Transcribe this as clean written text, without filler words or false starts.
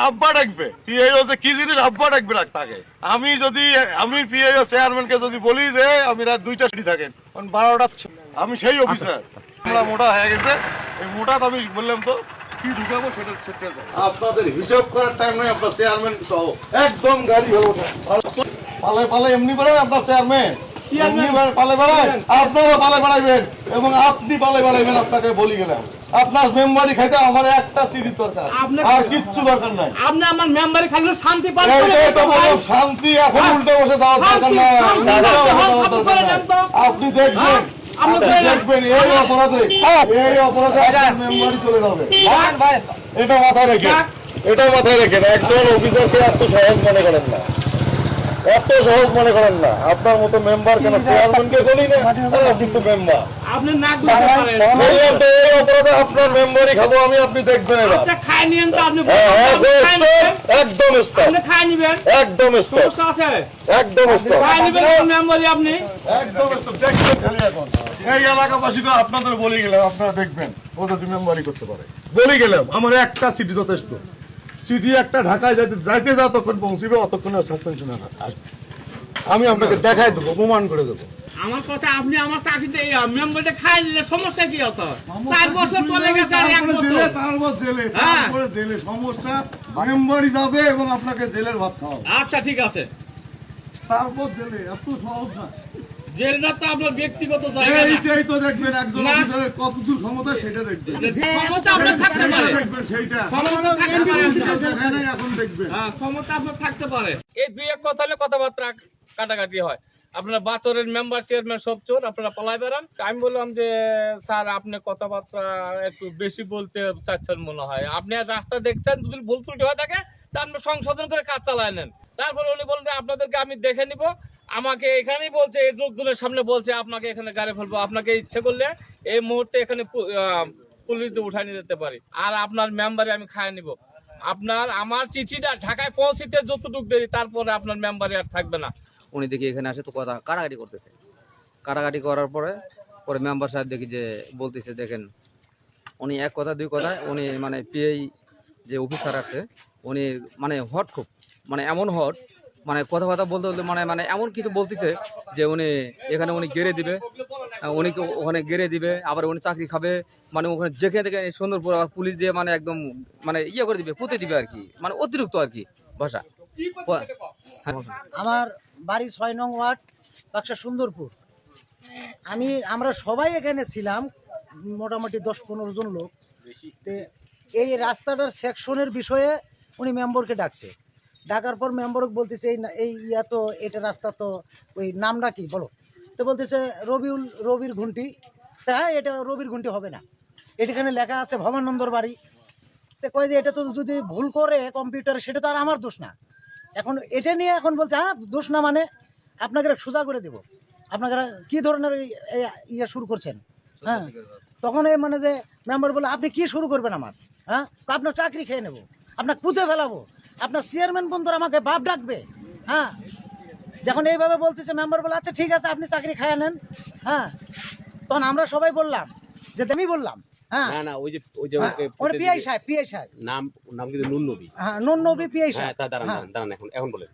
আব্বা ডাকবে, পিআইও যে কি জিনিস আব্বা ডাকবে তাকে। আমি পিআইও চেয়ারম্যানকে যদি বলি যে আমি রাত 2টা ছুটি থাকেন, 12টা আমি সেই অফিসার মোটা হয়ে গেছে, এই মোটা আমি বললাম তো কি ঢুকাবো সেটা আপনাদের হিসাব করার টাইম নয়। আপনার চেয়ারম্যান সহ একদম গাড়ি হলো পালায় পালায় এমনি বেড়ায় আপনার চেয়ারম্যান, পালে বেড়ায়, আপনারা পালে বেড়াইবেন এবং আপনি পালে বেড়াইবেন। আপনাকে বলি গেলাম আপনার মেম্বারি খাইতে আমার একটা চিঠির দরকার, আর কিচ্ছু দরকার নাই। আপনি আমার মেম্বারি খাইলে শান্তি পাবেন। শান্তি এখন উল্টে বসে যাওয়ার দরকার নাই। আপনি দেখবেন এই অপরাধে মেম্বারি চলে যাবে। এটা মাথায় রেখেন, একজন অফিসারকে এত সহজ মনে করেন না, এত সহজ মনে করেন না। আপনার মতো মেম্বার কেন চেয়ারম্যানকে বলি না, কিন্তু মেম্বার আপনি নাক পারেন বললাম তো এই অপরাধে আপনার মেম্বারই খাবো আমি, আপনি দেখবেন এবার। আচ্ছা খাই নিয়েন তো আপনি, একদম স্টপ, আপনি খাই নিবেন, একদম স্টপ, সমস্যা আছে, একদম স্টপ, খাই নিবেন মেম্বারি আপনি একদম স্টপ। দেখবেন খালি এখন এই এলাকাবাসীকে আপনাদের বলি গেলাম, আপনারা দেখবেন ও যদি মেম্বারি করতে পারে। বলি গেলাম আমার একটা সিটি যথেষ্ট, সিটি একটা ঢাকায় যাইতে যতক্ষণ পৌঁছিবে অতক্ষণে সাসপেনশন আসবে। আমি আপনাকে দেখাই দেবো, প্রমাণ করে দেবো। আমার কথা, আপনি আমার চাকরিতে মেম্বারটা খাই নিলে সমস্যা কি হতো? 4 বছর চলে গেছে, আর 1 বছর তারপর জেলে, তারপরে জেলে সমস্যা, মেম্বারি যাবে এবং আপনাকে জেলের ভাত খাওয়াবে। আচ্ছা ঠিক আছে, তারপর জেলে, এত সহজ না। জেলটা তো আপনার ব্যক্তিগত জায়গা, এইটাই তো দেখবেন একজন অফিসারের কতদূর ক্ষমতা, সেটা দেখবেন। ক্ষমতা আপনার থাকতে পারে, দেখবেন সেইটা ক্ষমতা থাকতে পারে, এখন দেখবেন। হ্যাঁ ক্ষমতা আপনার থাকতে পারে। এই দুই এক কথা হলে কথাবার্তা কাটাকাটি হয়। আপনারা বাচরের মেম্বার চেয়ারম্যান সব চোর, আপনারা পালাই বেড়ান। আমি বললাম যে স্যার আপনি কথাবার্তা একটু বেশি বলতে চাচ্ছেন মনে হয়, আপনি আর রাস্তা দেখছেন, যদি ভুল ত্রুটি হয়ে থাকে তা আপনি সংশোধন করে কাজ চালায় নেন। তারপরে উনি বলতে আপনাদেরকে আমি দেখে নিব, আমাকে এখানেই বলছে, এই লোকজনের সামনে বলছে আপনাকে এখানে গাড়ি ফেলবো, আপনাকে ইচ্ছে করলে এই মুহূর্তে এখানে পুলিশ দিয়ে উঠাই নিয়ে যেতে পারি, আর আপনার মেম্বারে আমি খাই নিব। আপনার আমার চিঠিটা ঢাকায় পৌঁছিতে যতটুকু দেরি, তারপরে আপনার মেম্বারে আর থাকবে না। উনি দেখি এখানে আসে তো কথা কাটাকাটি করতেছে, কাটাকাটি করার পরে মেম্বার সাহেব দেখি যে বলতেছে, দেখেন উনি এক কথা দুই কথায় উনি মানে পিআই যে অফিসার আছে উনি মানে হট, খুব মানে এমন হট, মানে কথাবার্তা বলতে বলতে মানে এমন কিছু বলতেছে যে উনি এখানে উনি গেড়ে দিবে, উনি ওখানে গেড়ে দিবে, আবার উনি চাকরি খাবে, মানে ওখানে যেখানে থেকে সুন্দরপুর আবার পুলিশ দিয়ে মানে একদম মানে ইয়ে করে দিবে, পুঁতে দিবে আর কি, মানে অতিরিক্ত আর কি ভাষা। আমার বাড়ি 6 নং ওয়ার্ড, বাক্সা সুন্দরপুর। আমরা সবাই এখানে ছিলাম, মোটামুটি 10-15 জন লোক। এই রাস্তাটার সেকশনের বিষয়ে উনি মেম্বারকে ডাকছে, ডাকার পর মেম্বারকে বলতেছে এই তো এটা রাস্তা তো ওই নামটা কি বলো, তো বলতেছে রবির ঘুন্টি। তা এটা রবির ঘুন্টি হবে না, এখানে লেখা আছে ভবানন্দর বাড়ি। তো কয় যে এটা তো যদি ভুল করে কম্পিউটারে, সেটা তো আর আমার দোষ না। এখন এটা নিয়ে এখন বলছে হ্যাঁ দোষ না, মানে আপনাকে সোজা করে দেব। আপনারা কি ধরনের ইয়ে শুরু করছেন? হ্যাঁ তখন এই মানে যে মেম্বার বলে আপনি কি শুরু করবেন আমার, হ্যাঁ আপনার চাকরি খেয়ে নেবো, আপনাকে পুঁতে ফেলাবো, আপনার চেয়ারম্যান বন্ধুরা আমাকে বাপ ডাকবে। হ্যাঁ যখন এইভাবে বলতেছে, মেম্বার বলে আচ্ছা ঠিক আছে আপনি চাকরি খাইয়ে নেন। হ্যাঁ তখন আমরা সবাই বললাম যে আমি বললাম হ্যাঁ না ওই যে পিআই সাহেব নাম কিন্তু নুন নবী। হ্যাঁ নুন নবী পিআই সাহেব। দাঁড়ান এখন বলেন।